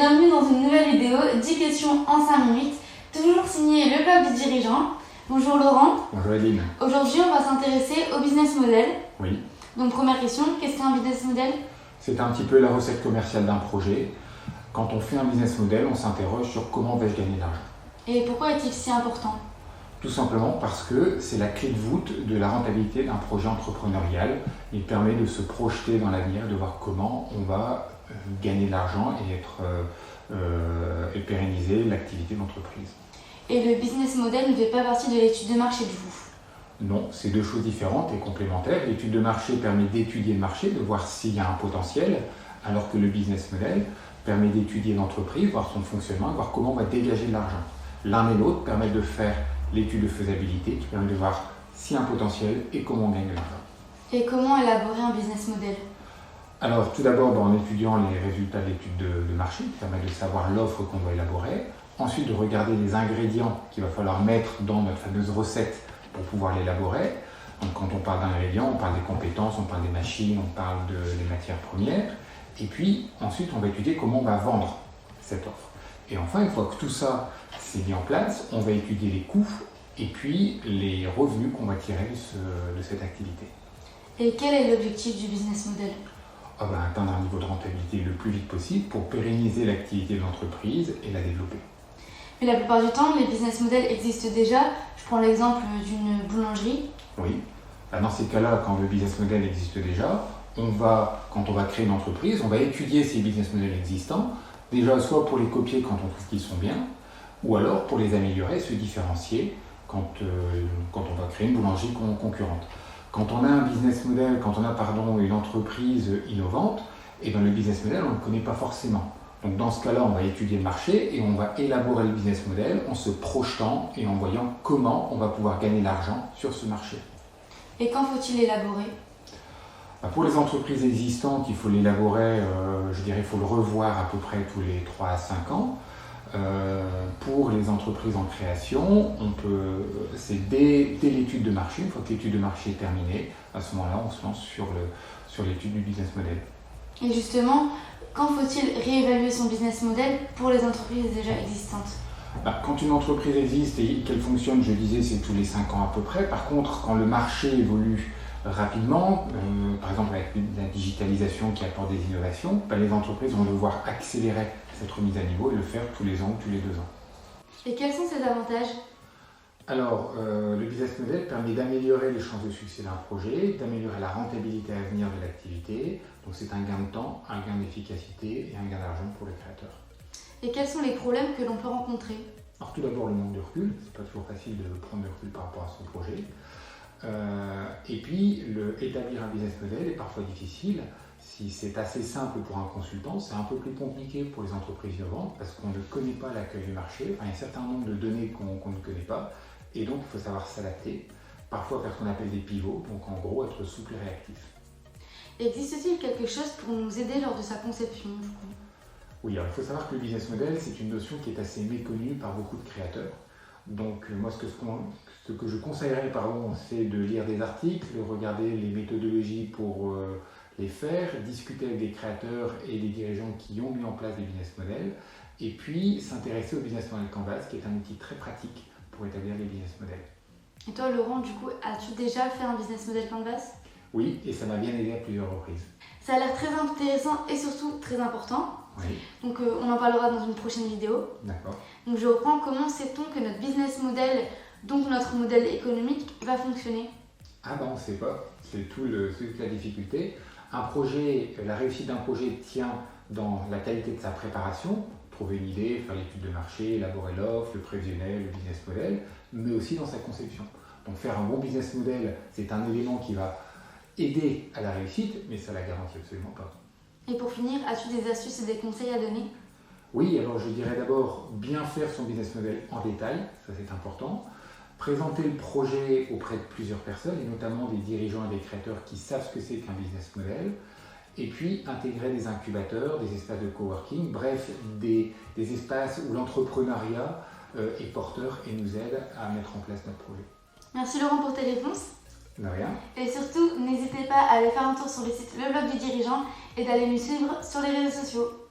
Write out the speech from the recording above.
bienvenue dans une nouvelle vidéo, 10 questions en 5 minutes, toujours signé le blog du dirigeant. Bonjour Laurent. Bonjour Adeline. Aujourd'hui on va s'intéresser au business model. Oui. Donc première question, qu'est-ce qu'un business model? C'est un petit peu la recette commerciale d'un projet. Quand on fait un business model, on s'interroge sur comment vais-je gagner de l'argent. Et pourquoi est-il si important? Tout simplement parce que c'est la clé de voûte de la rentabilité d'un projet entrepreneurial. Il permet de se projeter dans l'avenir, de voir comment on va gagner de l'argent et pérenniser l'activité d'entreprise. Et le business model ne fait pas partie de l'étude de marché de vous? Non, c'est deux choses différentes et complémentaires. L'étude de marché permet d'étudier le marché, de voir s'il y a un potentiel, alors que le business model permet d'étudier l'entreprise, voir son fonctionnement, voir comment on va dégager de l'argent. L'un et l'autre permettent de faire l'étude de faisabilité qui permet de voir s'il y a un potentiel et comment on gagne de l'argent. Et comment élaborer un business model? Alors tout d'abord en étudiant les résultats de l'étude de marché qui permet de savoir l'offre qu'on doit élaborer. Ensuite de regarder les ingrédients qu'il va falloir mettre dans notre fameuse recette pour pouvoir l'élaborer. Donc quand on parle d'ingrédients, on parle des compétences, on parle des machines, on parle des matières premières. Et puis ensuite on va étudier comment on va vendre cette offre. Et enfin, une fois que tout ça s'est mis en place, on va étudier les coûts et puis les revenus qu'on va tirer de cette activité. Et quel est l'objectif du business model? Atteindre un niveau de rentabilité le plus vite possible pour pérenniser l'activité de l'entreprise et la développer. Mais la plupart du temps, les business models existent déjà. Je prends l'exemple d'une boulangerie. Oui. Dans ces cas-là, quand le business model existe déjà, quand on va créer une entreprise, on va étudier ces business models existants, déjà soit pour les copier quand on trouve qu'ils sont bien, ou alors pour les améliorer, se différencier quand on va créer une boulangerie concurrente. Quand on a un business model, une entreprise innovante, le business model, on ne le connaît pas forcément. Donc dans ce cas-là, on va étudier le marché et on va élaborer le business model en se projetant et en voyant comment on va pouvoir gagner de l'argent sur ce marché. Et quand faut-il élaborer? Pour les entreprises existantes, il faut l'élaborer, il faut le revoir à peu près tous les 3 à 5 ans. Pour les entreprises en création, c'est dès l'étude de marché. Une fois que l'étude de marché est terminée, à ce moment-là, on se lance sur l'étude du business model. Et justement, quand faut-il réévaluer son business model pour les entreprises déjà existantes? Quand une entreprise existe et qu'elle fonctionne, je disais, c'est tous les 5 ans à peu près. Par contre, quand le marché évolue rapidement, par exemple avec la digitalisation qui apporte des innovations, les entreprises vont devoir accélérer cette remise à niveau et le faire tous les ans ou tous les 2 ans. Et quels sont ses avantages? Alors, le business model permet d'améliorer les chances de succès d'un projet, d'améliorer la rentabilité à venir de l'activité. Donc c'est un gain de temps, un gain d'efficacité et un gain d'argent pour le créateur. Et quels sont les problèmes que l'on peut rencontrer? Alors tout d'abord le manque de recul, c'est pas toujours facile de prendre du recul par rapport à son projet. Et puis établir un business model est parfois difficile. Si c'est assez simple pour un consultant, c'est un peu plus compliqué pour les entreprises innovantes parce qu'on ne connaît pas l'accueil du marché. Il y a un certain nombre de données qu'on ne connaît pas et donc il faut savoir s'adapter, parfois faire ce qu'on appelle des pivots, donc en gros être souple et réactif. Existe-t-il quelque chose pour nous aider lors de sa conception du coup? Oui, alors il faut savoir que le business model, c'est une notion qui est assez méconnue par beaucoup de créateurs. Donc moi, ce que je conseillerais, c'est de lire des articles, regarder les méthodologies pour les faire, discuter avec des créateurs et des dirigeants qui ont mis en place des business models, et puis s'intéresser au business model Canvas, qui est un outil très pratique pour établir les business models. Et toi, Laurent, du coup, as-tu déjà fait un business model Canvas? Oui, et ça m'a bien aidé à plusieurs reprises. Ça a l'air très intéressant et surtout très important. Oui. Donc on en parlera dans une prochaine vidéo. D'accord. Donc je reprends, comment sait-on que notre business model, donc notre modèle économique, va fonctionner? On ne sait pas. C'est toute la difficulté. La réussite d'un projet tient dans la qualité de sa préparation, trouver une idée, faire l'étude de marché, élaborer l'offre, le prévisionnel, le business model, mais aussi dans sa conception. Donc faire un bon business model, c'est un élément qui va aider à la réussite, mais ça ne la garantit absolument pas. Et pour finir, as-tu des astuces et des conseils à donner? Oui, alors je dirais d'abord bien faire son business model en détail, ça c'est important. Présenter le projet auprès de plusieurs personnes, et notamment des dirigeants et des créateurs qui savent ce que c'est qu'un business model. Et puis intégrer des incubateurs, des espaces de coworking, bref, des espaces où l'entrepreneuriat est porteur et nous aide à mettre en place notre projet. Merci Laurent pour tes réponses. De rien. Et surtout, n'hésitez pas à aller faire un tour sur le site Le Blog du Dirigeant et d'aller nous suivre sur les réseaux sociaux.